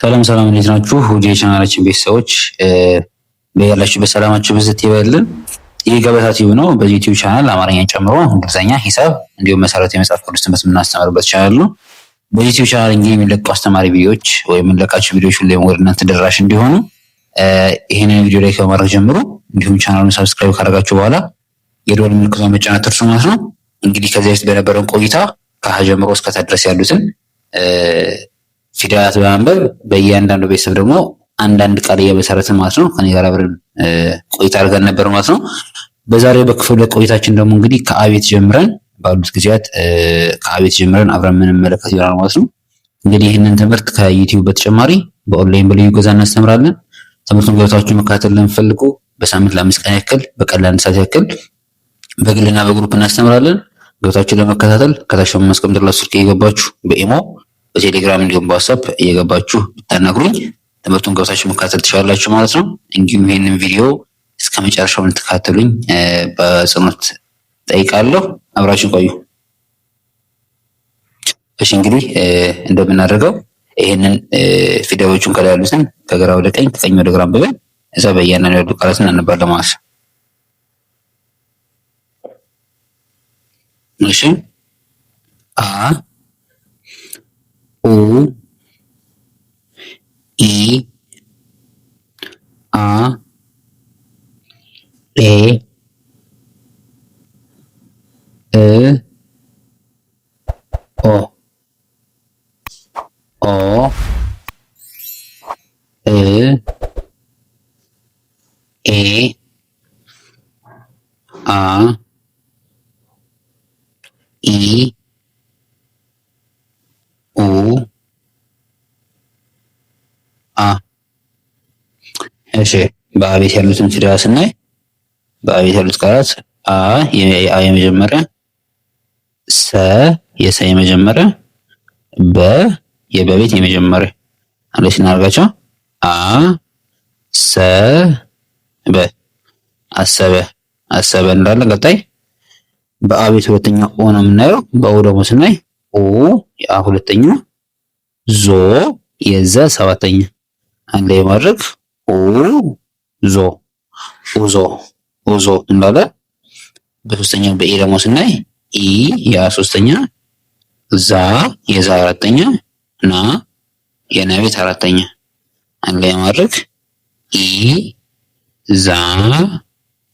ሰላም ሰላም፣ እንዴት ናችሁ? ውድ የቻናላችን ቤተሰቦች በያላችሁበት ሰላማችሁ ብዝት ይበልን። ይህ ገበታ ቲዩብ ነው። በዚህ ዩቲዩብ ቻናል አማርኛን ጨምሮ እንግሊዝኛ፣ ሂሳብ እንዲሁም መሰረታዊ የመጽሐፍ ቅዱስ ትምህርት የምናስተምርበት ቻናል ነው። በዚህ ዩቲዩብ ቻናል እንግዲህ የሚለቁ አስተማሪ ቪዲዮዎች ወይም የምንለቃቸው ቪዲዮዎች ሁሌም ወደ እናንተ ተደራሽ እንዲሆኑ ይህንን ቪዲዮ ላይ ከማድረግ ጀምሮ እንዲሁም ቻናሉን ሰብስክራይብ ካደረጋችሁ በኋላ የደወል ምልክቱን መጫን አትርሱ ማለት ነው። እንግዲህ ከዚህ በፊት በነበረን ቆይታ ከሀ ጀምሮ እስከ ተ ድረስ ያሉትን ፊደላት በማንበብ በእያንዳንዱ ቤተሰብ ደግሞ አንዳንድ ቃል እየመሰረትን ማለት ነው ከኔ ጋር አብረን ቆይታ አድርገን ነበር ማለት ነው። በዛሬው በክፍል ቆይታችን ደግሞ እንግዲህ ከአቤት ጀምረን ባሉት ጊዜያት ከአቤት ጀምረን አብረን የምንመለከት ይሆናል ማለት ነው። እንግዲህ ይህንን ትምህርት ከዩቲዩብ በተጨማሪ በኦንላይን በልዩ ገዛ እናስተምራለን። ትምህርቱን ገብታችሁ መከታተል ለምትፈልጉ በሳምንት ለ5 ቀን ያክል በቀን ለ1 ሰዓት ያክል በግልና በግሩፕ እናስተምራለን። ገብታችሁ ለመከታተል ከታች በማስቀምጥላችሁ ስልክ እየገባችሁ በኢሞ በቴሌግራም እንዲሁም በዋትስአፕ እየገባችሁ ብታናግሩኝ ትምህርቱን ገብታችሁ መከታተል ትችላላችሁ ማለት ነው። እንዲሁም ይህንን ቪዲዮ እስከ መጨረሻው እንድትከታተሉኝ በጽኖት ጠይቃለሁ። አብራችን ቆዩ። እሺ፣ እንግዲህ እንደምናደርገው ይህንን ፊደሎቹን ከላይ ያሉትን ከግራ ወደ ቀኝ ከቀኝ ወደ ግራ አንብበን እዛ በእያንዳንዱ ያሉ ቃላትን እናነባለን ማለት ነው። እሺ፣ አ ኡ ኢ አ ኤ እ ኦ ኦ እ ኤ አ ኢ ኡ አ። እሺ፣ በአቤት ያሉትን ፊደላት ስናይ በአቤት ያሉት ቃላት አ የአ የመጀመሪያ፣ ሰ የሰ የመጀመሪያ፣ በ የበቤት የመጀመሪያ አንዴ ስናደርጋቸው አ ሰ በ አሰበ አሰበ እንላለን። ቀጣይ በአቤት ሁለተኛ ኦ ነው የምናየው። በኦ ደግሞ ስናይ ኦ የአ ሁለተኛ፣ ዞ የዘ ሰባተኛ አንድ ላይ ማድረግ ኦ ዞ ኡዞ ኡዞ እንላለን። በሶስተኛው በኢ ደግሞ ስናይ ኢ የአ ሶስተኛ፣ ዛ የዛ አራተኛ፣ ና የነ ቤት አራተኛ አንድ ላይ ማድረግ ኢ ዛ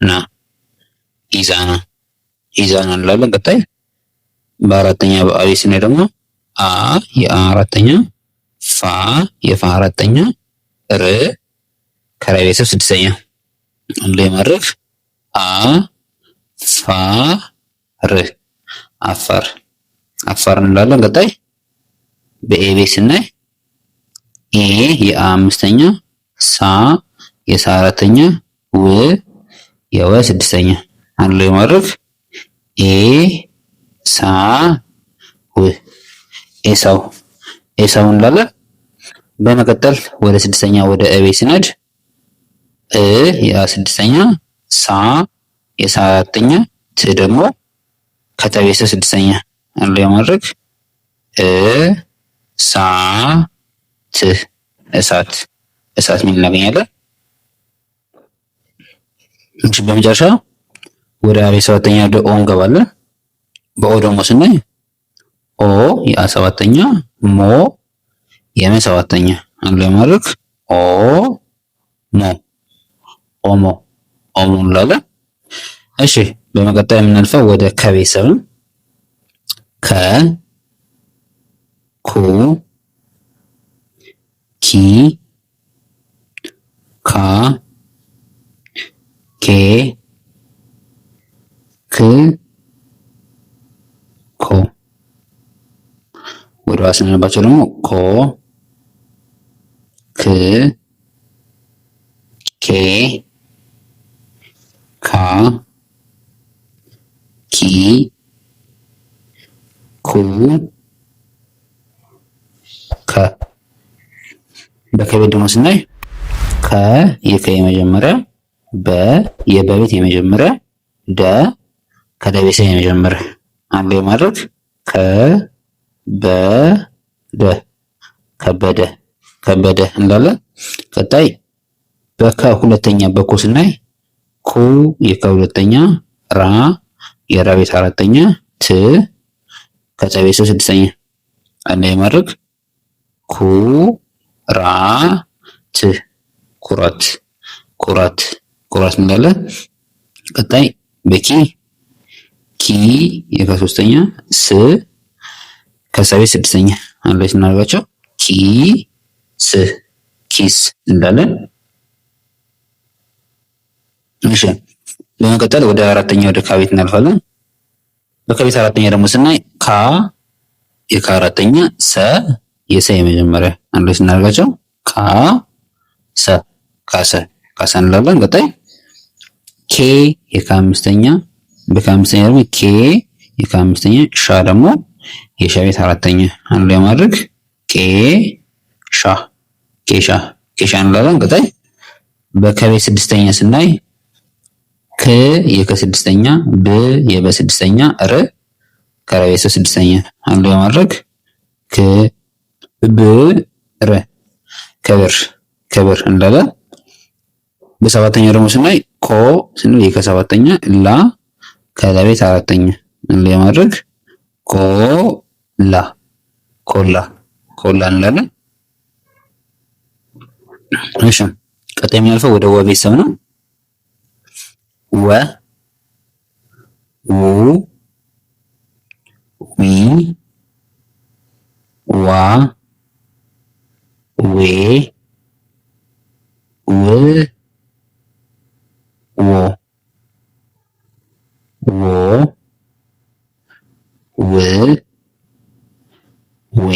ና ኢዛና ኢዛና እንላለን። ቀጣይ በአራተኛ በአቤት ስናይ ደግሞ አ የአ አራተኛ፣ ፋ የፋ አራተኛ፣ ር ከራ ቤተሰብ ስድስተኛ አንድ ላይ ማድረግ አ ፋ ር አፋር አፋር እንላለን። ቀጣይ በኤ ቤት ስናይ ኤ የአ አምስተኛ፣ ሳ የሳ አራተኛ፣ ው የወ ስድስተኛ አንድ ላይ ማድረግ ኤ ሳ ው ኤሳው ኤሳው እንላለን። በመቀጠል ወደ ስድስተኛ ወደ እ ቤት ስንሄድ እ የአ ስድስተኛ፣ ሳ የሳ አራተኛ፣ ት ደግሞ ከተ ቤተሰብ ስድስተኛ አንድ ላይ ማድረግ እ ሳ ት እሳት እሳት ምን እናገኛለን። እንጂ በመጨረሻ ወደ አቤት ሰባተኛ ወደ ኦ እንገባለን። በኦ ደግሞ ስናይ ኦ የአ ሰባተኛ፣ ሞ የመ ሰባተኛ አንድ ላይ ማድረግ ኦ ሞ ኦሞ ኦሞ እንላለን። እሺ፣ በመቀጠል የምናልፈው ወደ ከቤተሰብ ነው። ከ ኩ ኪ ካ ኬ ክ ኮ። ወደ ኋላ ስናነባቸው ደግሞ ኮ ክ ኬ ካ ኪ ኩ ከ። በከቤት ደግሞ ስናይ ከ የከ የመጀመሪያ፣ በ የበቤት የመጀመሪያ፣ ደ ከደቤት የመጀመሪያ አንድ ላይ ማድረግ ከበደ ከበደ ከበደ እንዳለ። ቀጣይ በከ ሁለተኛ በኮ ስናይ ኩ የከ ሁለተኛ፣ ራ የራ ቤት አራተኛ፣ ት ከጸ ቤት ስድስተኛ አንድ ላይ ማድረግ ኩ ራ ት ኩራት ኩራት ኩራት እንዳለ። ቀጣይ በኪ ኪ የከ ሶስተኛ፣ ስ ከሰ ቤት ስድስተኛ አንድ ላይ ስናደርጋቸው ኪ ስ ኪስ እንዳለን። እሺ በመቀጠል ወደ አራተኛ ወደ ካ ቤት እናልፋለን። በከቤት አራተኛ ደግሞ ስናይ ካ የካ አራተኛ፣ ሰ የሰ የመጀመሪያ አንድ ላይ ስናደርጋቸው ካ ሰ ካሰ ካሰ እንላለን። ቀጣይ ኬ የካ አምስተኛ፣ በካ አምስተኛ ደግሞ ኬ የካ አምስተኛ፣ ሻ ደግሞ የሻ ቤት አራተኛ አንድ ላይ ማድረግ ኬ ሻ ኬሻ ኬሻ እንላለን። ቀጣይ በከቤት ስድስተኛ ስናይ ክ የከ ስድስተኛ፣ ብ የበ ስድስተኛ፣ ር ከረቤት ስድስተኛ አንድ ላይ ማድረግ ክ ብ ር ከብር ከብር እንላለን። በሰባተኛ ደግሞ ስናይ ኮ ስንል የከ ሰባተኛ፣ ላ ከለቤት አራተኛ አንድ ላይ ማድረግ ኮ ላ ኮላ ኮላ እንላለን። እሺ ቀጣይ የሚያልፈው ወደ ወ ቤተሰብ ነው። ወ ው ዊ ዋ ዌ ው ዎ ዎ ው ዌ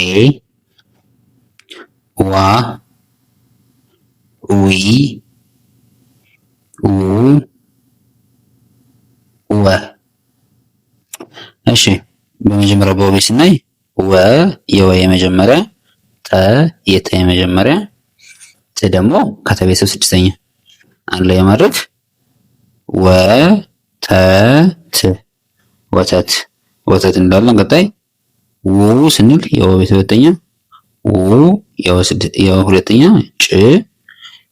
ዋ ዊ ው ወ። እሺ በመጀመሪያ በወ ቤት ስናይ ወ የወ የመጀመሪያ፣ ተ የተ የመጀመሪያ፣ ት ደግሞ ከተ ቤተሰብ ስድስተኛ አንድ ላይ ማድረግ ወ ተ ት ወተት ወተት እንዳለን። ቀጣይ ው ስንል የወ ቤት ሁለተኛ፣ ው የወ ሁለተኛ፣ ጭ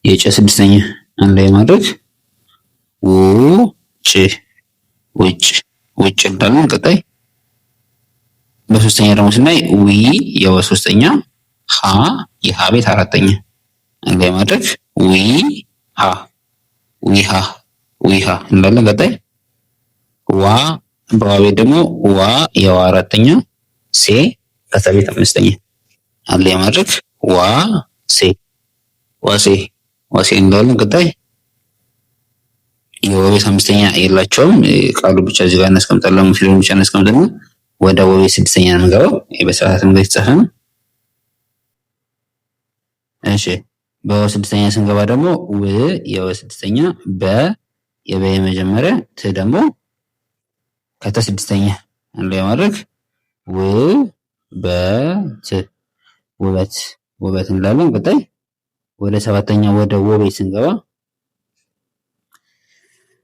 የጨ ስድስተኛ አንድ ላይ ማድረግ ው ጭ ውጭ ውጭ እንዳለን። ቀጣይ በሶስተኛ ደግሞ ስናይ ዊ የወ ሶስተኛ፣ ሀ የሀ ቤት አራተኛ አንድ ላይ ማድረግ ዊ ሀ ዊሃ ዊሃ እንዳለን። ቀጣይ ዋ በዋ ቤት ደግሞ ዋ የዋ አራተኛ፣ ሴ ከሰ ቤት አምስተኛ አንድ ላይ ማድረግ ዋ ሴ ዋሴ ዋሴ እንዳለን። ቀጣይ የወ ቤት አምስተኛ የላቸውም፣ ቃሉ ብቻ እዚህ ጋር እናስቀምጣለን። ፊደሉ ብቻ እናስቀምጥና ወደ ወ ቤት ስድስተኛ ነው የምንገባው። በሰዓት መንገድ የተጻፈ ነው። እሺ በወ ስድስተኛ ስንገባ ደግሞ ው የወ ስድስተኛ፣ በ የበ የመጀመሪያ፣ ት ደግሞ ከተ ስድስተኛ አንድ ላይ ማድረግ ው በት ውበት ውበት እንላለን። ቀጣይ ወደ ሰባተኛ ወደ ወ ቤት ስንገባ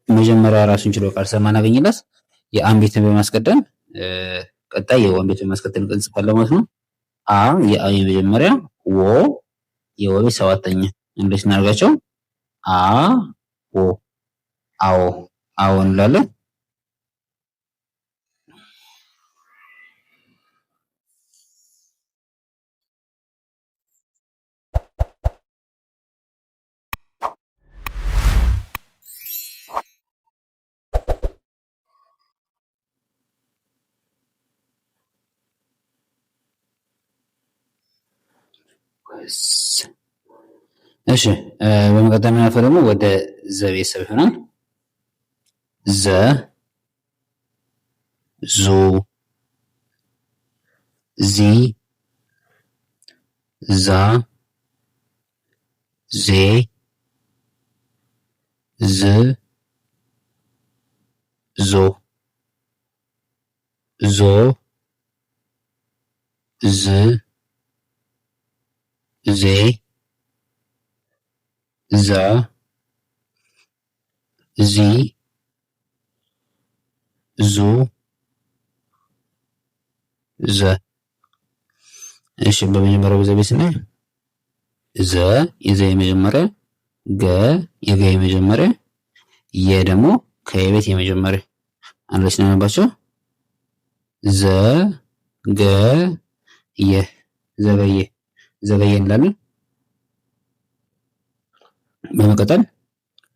መጀመሪያ ራሱን ችሎ ቃል ስለማናገኝለት የአን ቤትን በማስቀደም ቀጣይ የወን ቤት በማስቀጠል እንጽፋለን ማለት ነው። አ የአ የመጀመሪያ፣ ወ የወ ቤት ሰባተኛ እንዴት እናደርጋቸው? አ ወ አዎ አዎ እንላለን። እሺ በመቀጠል የምናልፈው ደግሞ ወደ ዘ ቤተሰብ ይሆናል። ዘ ዙ ዚ ዛ ዜ ዝ ዞ ዞ ዝ ዜ ዛ ዚ ዙ ዘ። እሺ በመጀመሪያው ዘ ቤት ስናይ ዘ የዘ የመጀመሪያ፣ ገ የገ የመጀመሪያ፣ የ ደግሞ ከየቤት የመጀመሪያ አንድ ላይ ስናነባቸው ዘ ገ የ ዘገየ ዘገየ እንላለን። በመቀጠል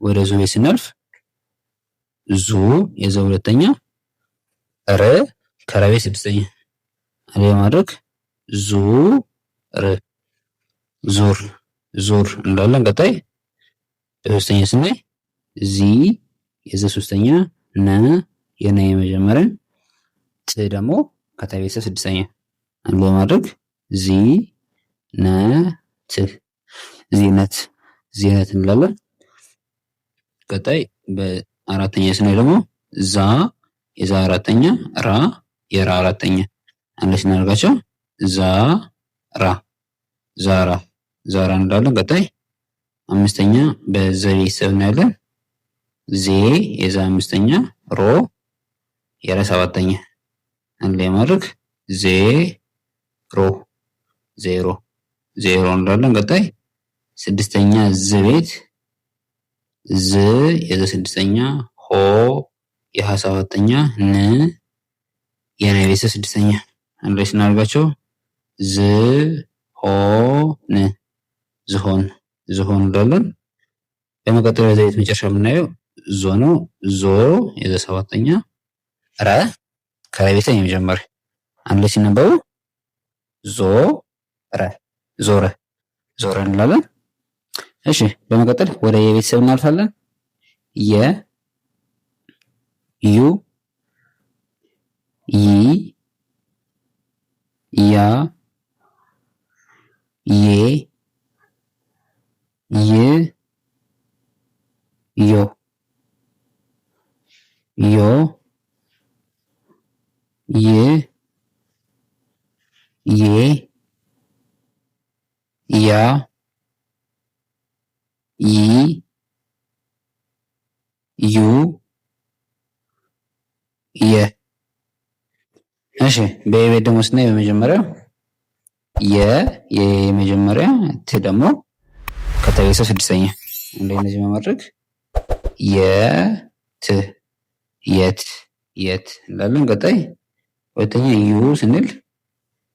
ወደ ዙ ቤት ስናልፍ ዙ የዘ ሁለተኛ፣ ር ከረቤት ስድስተኛ አንድ ላይ ማድረግ ዙ ር ዙር ዙር እንላለን። ቀጣይ በሶስተኛ ስናይ ዚ የዘ ሶስተኛ፣ ነ የነ የመጀመሪያ፣ ት ደግሞ ከተ ቤተሰብ ስድስተኛ አንድ ላይ ማድረግ ዚ ነ ት ዚነት ዚነት እንላለን። ቀጣይ በአራተኛ ስናይ ደግሞ ዛ የዛ አራተኛ፣ ራ የራ አራተኛ አንድ ላይ ስናደርጋቸው ዛ ራ ዛራ ዛራ እንላለን። ቀጣይ አምስተኛ በዘ ቤተሰብ እናያለን። ዜ የዛ አምስተኛ፣ ሮ የረ ሰባተኛ አንድ ላይ ማድረግ ዜ ሮ ዜሮ ዜሮ እንላለን። ቀጣይ ስድስተኛ ዝ ቤት ዝ የዘ ስድስተኛ፣ ሆ የሀ ሰባተኛ፣ ን የነ ቤተሰብ ስድስተኛ አንድ ላይ ስናደርጋቸው ዝ ሆ ን ዝሆን ዝሆን እንላለን። በመቀጠል በዘ ቤት መጨረሻ የምናየው ዞ ነው። ዞ የዘ ሰባተኛ፣ ረ ከረ ቤተሰብ የመጀመሪያ አንድ ላይ ሲነበቡ ዞ ረ ዞረ ዞረ እንላለን። እሺ በመቀጠል ወደ የቤተሰብ እናልፋለን። የ ዩ ይ ያ ዬ ይ ዮ ዮ ይ ዬ ያ ይ ዩ የ። እሺ በየቤት ደግሞ ስናይ በመጀመሪያው የመጀመሪያ፣ ት ደግሞ ከተቤተሰብ ስድስተኛ እንደዚህ በማድረግ የት የት የት እንላለን። ቀጣይ ሁለተኛ ዩ ስንል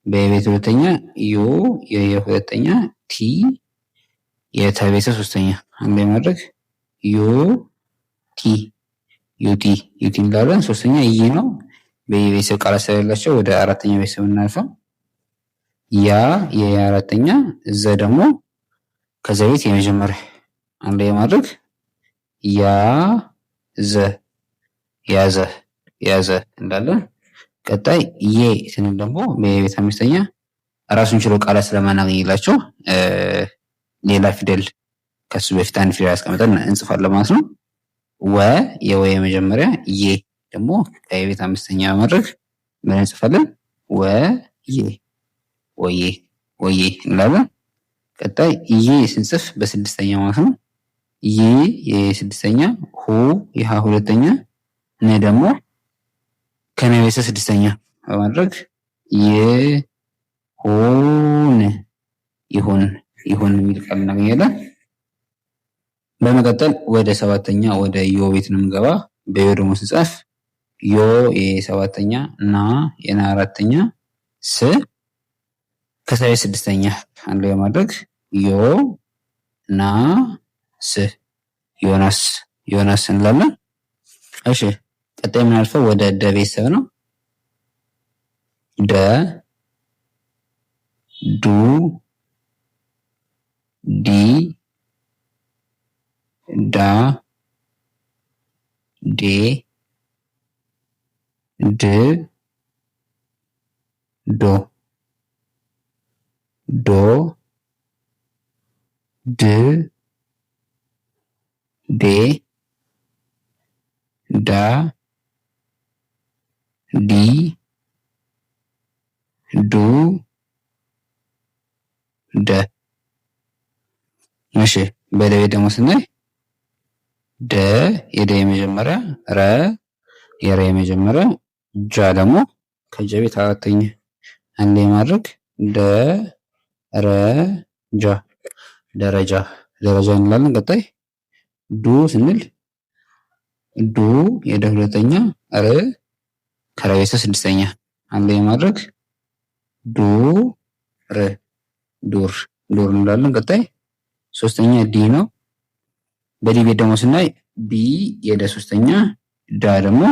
በየቤት ሁለተኛ፣ ዩ የሁለተኛ፣ ቲ የተቤተሰብ ሶስተኛ አንድ ላይ ማድረግ ዩ ቲ ዩቲ ዩቲ እንላለን። ሶስተኛ ይ ነው። በየቤተሰብ ቃላት ስለሌላቸው ወደ አራተኛ ቤተሰብ እናልፈው። ያ የአራተኛ፣ ዘ ደግሞ ከዘ ቤት የመጀመሪያ አንድ ላይ ማድረግ ያ ዘ ያዘ ያዘ እንላለን። ቀጣይ የ ስንል ደግሞ በየቤት አምስተኛ ራሱን ችሎ ቃላት ስለማናገኝላቸው ሌላ ፊደል ከሱ በፊት አንድ ፊደል አስቀምጠን እንጽፋለን ማለት ነው። ወ የወ የመጀመሪያ፣ የ ደግሞ ከየቤት አምስተኛ በማድረግ ምን እንጽፋለን? ወየ ወየ ወየ እንላለን። ቀጣይ ይ ስንጽፍ በስድስተኛ ማለት ነው። ይ የስድስተኛ፣ ሁ የሀ ሁለተኛ፣ ነ ደግሞ ከነ ቤተሰብ ስድስተኛ በማድረግ ይሁን ይሁን ይሁን የሚል ቃል እናገኛለን። በመቀጠል ወደ ሰባተኛ ወደ ዮ ቤት ነው የምንገባ። በዮ ደግሞ ስንጻፍ ዮ የሰባተኛ፣ ና የና አራተኛ፣ ስ ከሰ ስድስተኛ አንድ ላይ በማድረግ ዮ ና ስ ዮናስ ዮናስ እንላለን። እሺ ቀጣይ የምናልፈው ወደ ደ ቤተሰብ ነው። ደ ዱ ዲ ዳ ዴ ድ ዶ ዶ ድ ዴ ዳ ዲ ዱ ደ። እሺ በደቤ ደግሞ ስናይ ደ የደ የመጀመሪያ፣ ረ የረ የመጀመሪያ፣ ጃ ደግሞ ከጀ ቤት አራተኛ አንድ ላይ ማድረግ ደ ረ ጃ ደረጃ እንላለን። ቀጣይ ዱ ስንል ዱ የደ ሁለተኛ ር ከላይ ቤተሰብ ስድስተኛ አንድ ላይ ማድረግ ዱር ዱር እንላለን። ቀጣይ ሶስተኛ ዲ ነው። በዲ ቤት ደግሞ ስናይ ቢ የደ ሶስተኛ ዳ ደግሞ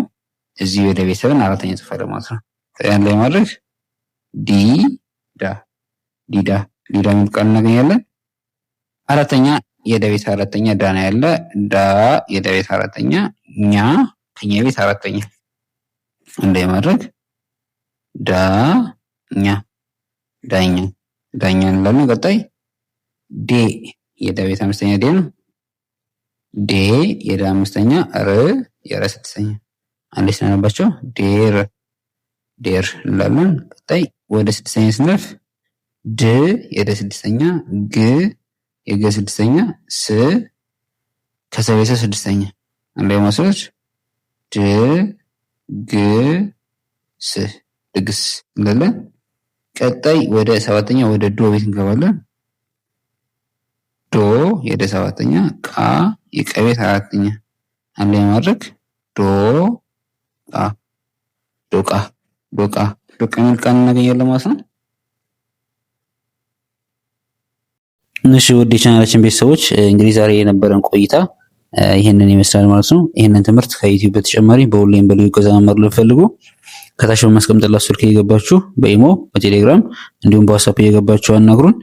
እዚህ ወደ ቤተሰብን አራተኛ ጽፈን ማለት ነው። አንድ ላይ ማድረግ ዲዳ የሚል ቃል እናገኛለን። አራተኛ የደ ቤት አራተኛ ዳ ነው ያለ ዳ የደ ቤት አራተኛ ኛ ከኛ ቤት አራተኛ አንድ ላይ ማድረግ ዳኛ እንላለን። ቀጣይ ዴ የደ ቤት አምስተኛ ዴ ነው። ዴ የደ አምስተኛ ር የረ ስድስተኛ አንድ ላይ ስናነባቸው ዴር እንላለን። ቀጣይ ወደ ስድስተኛ ስንልፍ ድ የደ ስድስተኛ ግ የገ ስድስተኛ ስ ከሰቤተ ስድስተኛ አንድ ላይ ማስሮች ድግስ እንላለን። ቀጣይ ወደ ሰባተኛ ወደ ዶ ቤት እንገባለን። ዶ የደ ሰባተኛ ቃ የቀ ቤት አራተኛ አንድ ላይ ማድረግ ዶቃ የሚል ቃል እናገኛለን ማለት ነው። እሺ ወደ ቻናላችን ቤተሰቦች እንግዲህ ዛሬ የነበረን ቆይታ ይሄንን ይመስላል ማለት ነው። ይሄንን ትምህርት ከዩቲዩብ በተጨማሪ በኦንላይን በልዩ እገዛ መማር ለምትፈልጉ ከታች በማስቀምጥላችሁ ስልክ እየገባችሁ በኢሞ በቴሌግራም እንዲሁም በዋትስአፕ እየገባችሁ አናግሩን።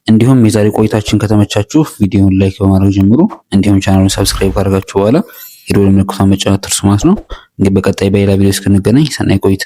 እንዲሁም የዛሬ ቆይታችን ከተመቻችሁ ቪዲዮውን ላይክ በማድረግ ጀምሩ። እንዲሁም ቻናሉን ሰብስክራይብ ካደረጋችሁ በኋላ የደወል ምልክቱን መጫን አትርሱ ማለት ነው። እንግዲህ በቀጣይ በሌላ ቪዲዮ እስክንገናኝ ሰናይ ቆይታ